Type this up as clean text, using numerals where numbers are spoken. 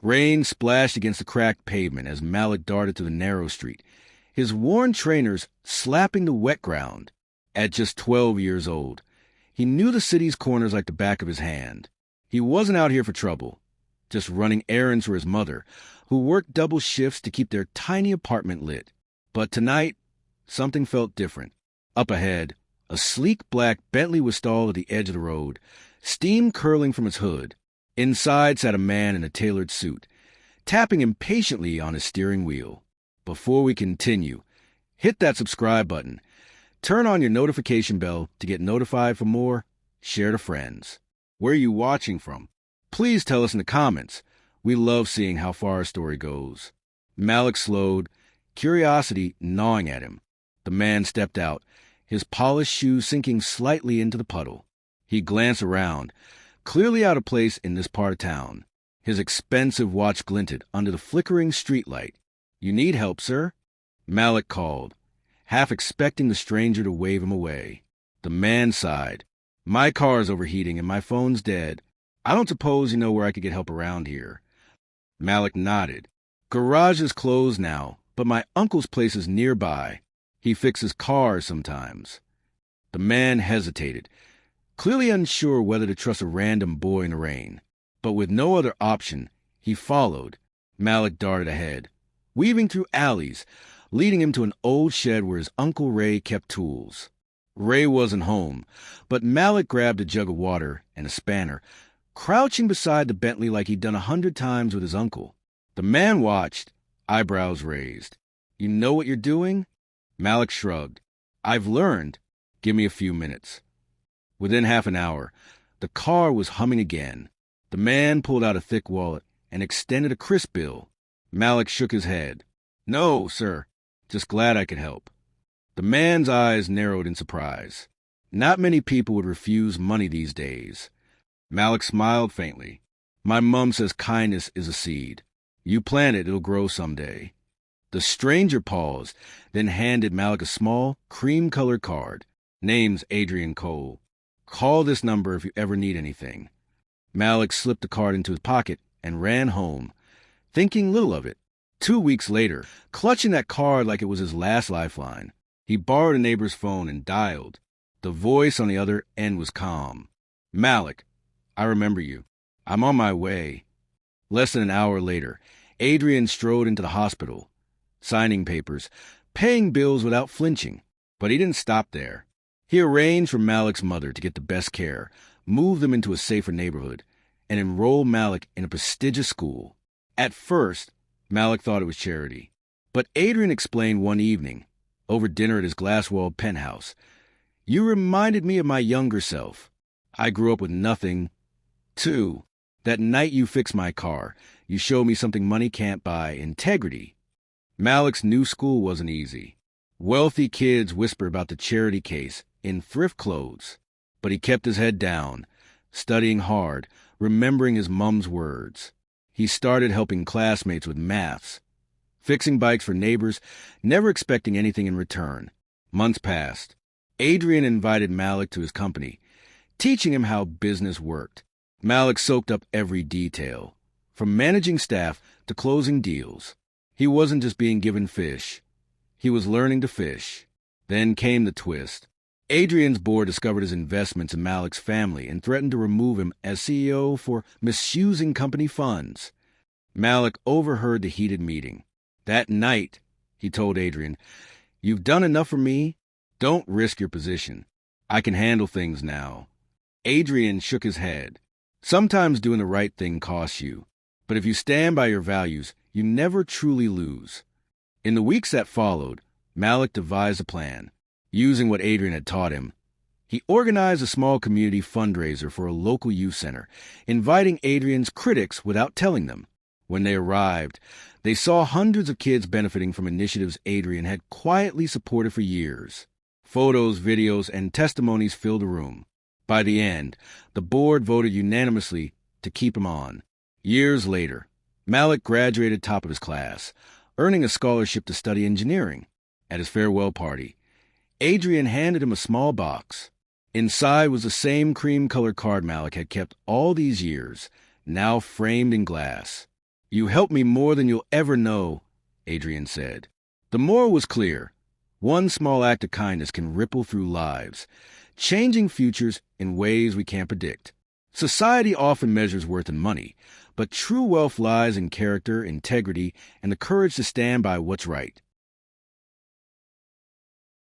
Rain splashed against the cracked pavement as Malik darted to the narrow street, his worn trainers slapping the wet ground. At just 12 years old, he knew the city's corners like the back of his hand. He wasn't out here for trouble, just running errands for his mother, who worked double shifts to keep their tiny apartment lit. But tonight, something felt different. Up ahead, a sleek black Bentley was stalled at the edge of the road, steam curling from its hood. Inside sat a man in a tailored suit, tapping impatiently on his steering wheel. Before we continue, hit that subscribe button. Turn on your notification bell to get notified for more. Share to friends. Where are you watching from? Please tell us in the comments. We love seeing how far our story goes. Malik slowed, curiosity gnawing at him. The man stepped out, his polished shoes sinking slightly into the puddle. He glanced around, clearly out of place in this part of town. His expensive watch glinted under the flickering streetlight. "You need help, sir?" Malik called, half expecting the stranger to wave him away. The man sighed. "My car's overheating and my phone's dead. I don't suppose you know where I could get help around here." Malik nodded. "Garage is closed now, but my uncle's place is nearby. He fixes cars sometimes." The man hesitated, clearly unsure whether to trust a random boy in the rain. But with no other option, he followed. Malik darted ahead, weaving through alleys, leading him to an old shed where his Uncle Ray kept tools. Ray wasn't home, but Malik grabbed a jug of water and a spanner, crouching beside the Bentley like he'd done 100 times with his uncle. The man watched, eyebrows raised. "You know what you're doing?" Malik shrugged. "I've learned. Give me a few minutes." Within half an hour, the car was humming again. The man pulled out a thick wallet and extended a crisp bill. Malik shook his head. "No, sir. Just glad I could help." The man's eyes narrowed in surprise. Not many people would refuse money these days. Malik smiled faintly. "My mom says kindness is a seed. You plant it, it'll grow someday." The stranger paused, then handed Malik a small, cream-colored card. "Name's Adrian Cole. Call this number if you ever need anything." Malik slipped the card into his pocket and ran home, thinking little of it. 2 weeks later, clutching that card like it was his last lifeline, he borrowed a neighbor's phone and dialed. The voice on the other end was calm. "Malik, I remember you. I'm on my way." Less than an hour later, Adrian strode into the hospital, signing papers, paying bills without flinching. But he didn't stop there. He arranged for Malik's mother to get the best care, moved them into a safer neighborhood, and enrolled Malik in a prestigious school. At first, Malik thought it was charity. But Adrian explained one evening, over dinner at his glass-walled penthouse, "You reminded me of my younger self. I grew up with nothing. Too, that night you fixed my car, you showed me something money can't buy, integrity." Malik's new school wasn't easy. Wealthy kids whisper about the charity case in thrift clothes. But he kept his head down, studying hard, remembering his mom's words. He started helping classmates with maths, fixing bikes for neighbors, never expecting anything in return. Months passed. Adrian invited Malik to his company, teaching him how business worked. Malik soaked up every detail, from managing staff to closing deals. He wasn't just being given fish. He was learning to fish. Then came the twist. Adrian's board discovered his investments in Malik's family and threatened to remove him as CEO for misusing company funds. Malik overheard the heated meeting. That night, he told Adrian, "You've done enough for me. Don't risk your position. I can handle things now." Adrian shook his head. "Sometimes doing the right thing costs you. But if you stand by your values, you never truly lose." In the weeks that followed, Malik devised a plan. Using what Adrian had taught him, he organized a small community fundraiser for a local youth center, inviting Adrian's critics without telling them. When they arrived, they saw hundreds of kids benefiting from initiatives Adrian had quietly supported for years. Photos, videos, and testimonies filled the room. By the end, the board voted unanimously to keep him on. Years later, Malik graduated top of his class, earning a scholarship to study engineering. At his farewell party, Adrian handed him a small box. Inside was the same cream-colored card Malik had kept all these years, now framed in glass. You helped me more than you'll ever know, Adrian said. The moral was clear. One small act of kindness can ripple through lives, changing futures in ways we can't predict. Society often measures worth in money, but true wealth lies in character, integrity, and the courage to stand by what's right.